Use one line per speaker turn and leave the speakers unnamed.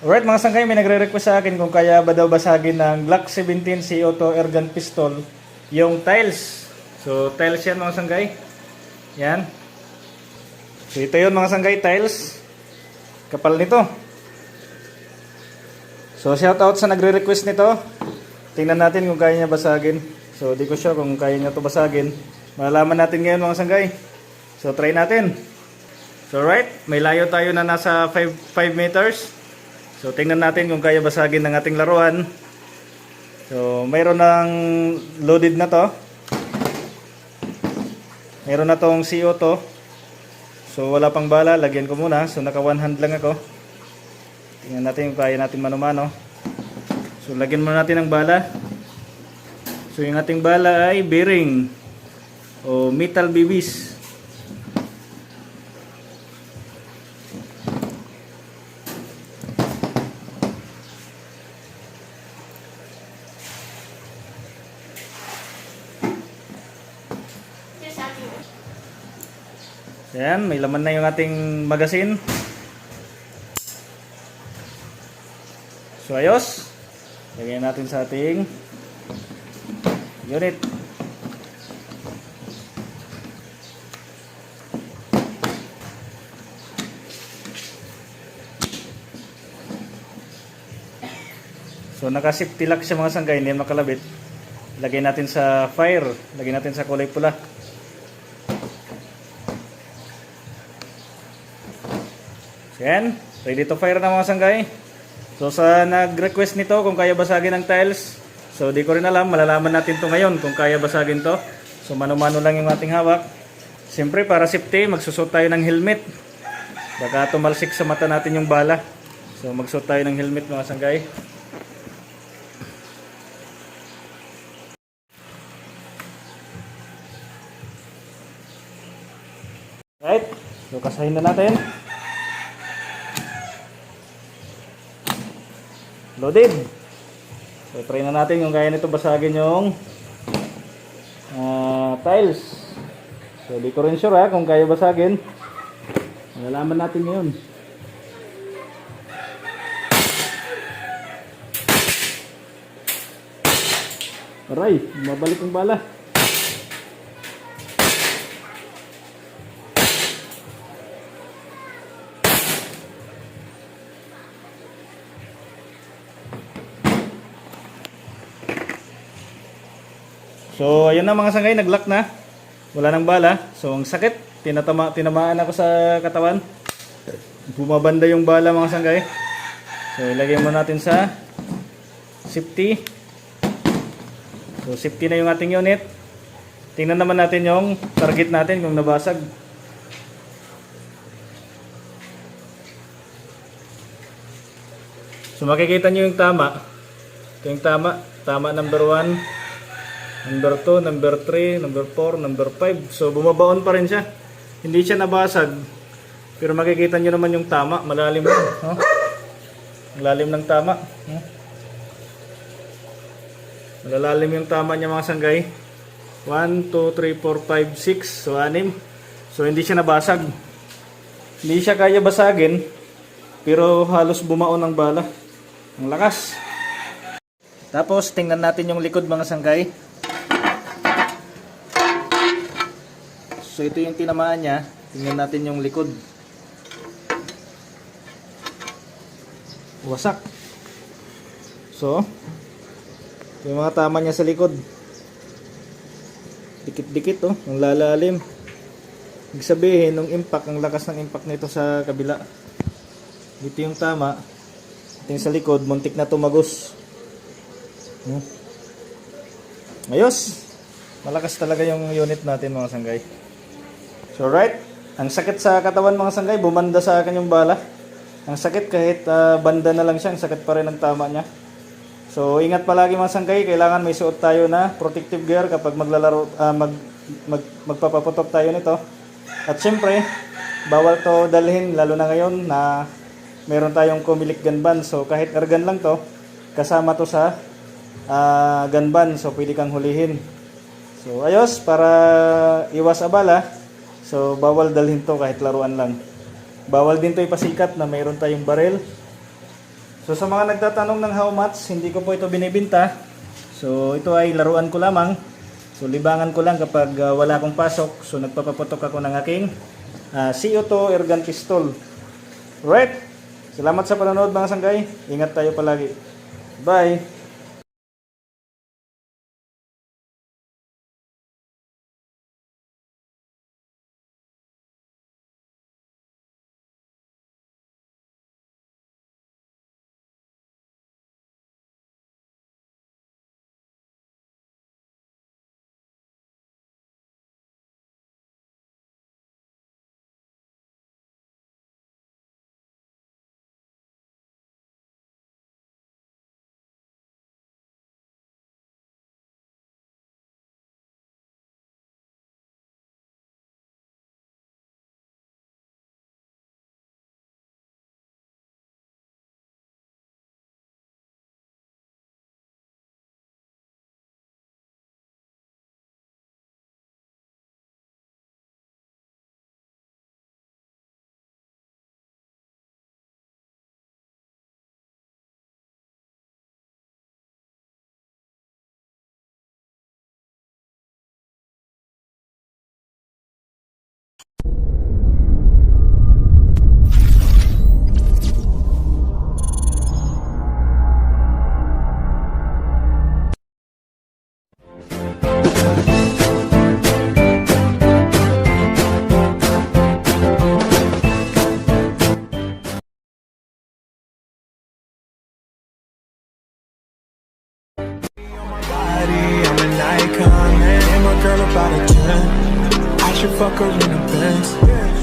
Alright mga sanggay, may nagre-request sa akin kung kaya ba daw basagin ng Glock 17 CO2 airgun pistol yung tiles. So tiles yan mga sanggay. Yan. So ito yun mga sanggay, tiles. Kapal nito. So shout out sa nagre-request nito. Tingnan natin kung kaya niya basagin. So di ko sure kung kaya niya to basagin. Malalaman natin ngayon mga sanggay. So try natin. So right, may layo tayo na nasa 5 meters. So tingnan natin kung kaya basagin ng ating laruan. So mayroon ng loaded na to. Mayroon na tong CO2. So wala pang bala, lagyan ko muna. So naka one hand lang ako. Tingnan natin kung kaya natin mano-mano. So lagyan muna natin ng bala. So yung ating bala ay bearing o metal BBs. Ayan, may laman na yung ating magazine. So ayos. Lagyan natin sa ating unit. So naka-safety lock siya mga sanggay, hindi makalabit. Lagyan natin sa fire. Lagyan natin sa kulay pula. Yan, ready to fire na mga sanggay. So sa nag-request nito kung kaya basagin ng tiles, so di ko rin alam, malalaman natin to ngayon kung kaya basagin to. So mano-mano lang yung ating hawak. Siyempre para safety, magsusot tayo ng helmet. Baka tumalsik sa mata natin yung bala. So magsusot tayo ng helmet mga sanggay. Right, so kasahin na natin. Loaded. So try na natin kung kaya nito basagin yung tiles. So di ko rin sure kung kaya basagin. Malalaman natin ngayon. Aray, mabalik yung bala. So ayun na mga sanggay, naglock na. Wala nang bala. So ang sakit, tinamaan ako sa katawan. Bumabanda yung bala mga sanggay. So ilagay mo natin sa safety. So safety na yung ating unit. Tingnan naman natin yung target natin kung nabasag. So makikita nyo yung tama. Ito yung tama. Tama number 1. Number 2, number 3, number 4, number 5. So bumabaon pa rin siya. Hindi siya nabasag. Pero makikita nyo naman yung tama. Malalim na. Huh? Malalim ng tama. Huh? Malalalim yung tama niya mga sanggay. 1, 2, 3, 4, 5, 6. So 6. So hindi siya nabasag. Hindi siya kaya basagin. Pero halos bumaon ng bala. Ang lakas. Tapos tingnan natin yung likod mga sanggay. So ito yung tinamaan niya. Tingnan natin yung likod. Wasak. So yung mga tama niya sa likod. Dikit-dikit oh, ang lalalim. Ibig sabihin, nung impact, ang lakas ng impact nito sa kabila. Dito yung tama. Ito yung sa likod, muntik na tumagos. Ayos. Malakas talaga yung unit natin mga sanggay. So right, ang sakit sa katawan mga sanggay, bumanda sa akin yung bala. Ang sakit kahit banda na lang siya, ang sakit pa rin ang tama niya. So ingat palagi mga sanggay, kailangan may suot tayo na protective gear kapag maglalaro, magpapaputok tayo nito. At syempre, bawal to dalhin, lalo na ngayon na meron tayong Comelec gun ban. So kahit airgun lang to, kasama to sa gun ban, so pwede kang hulihin. So ayos, para iwas abala. So bawal dalhin to kahit laruan lang. Bawal din to ipasikat na mayroon tayong barrel. So sa mga nagtatanong ng how much, hindi ko po ito binibenta. So ito ay laruan ko lamang. So libangan ko lang kapag wala akong pasok. So nagpapaputok ako ng aking CO2 airgun pistol. Right? Salamat sa panonood mga sanggay. Ingat tayo palagi. Bye!
I'm an icon, man. And my girl about a 10. I should fuck her in a Benz.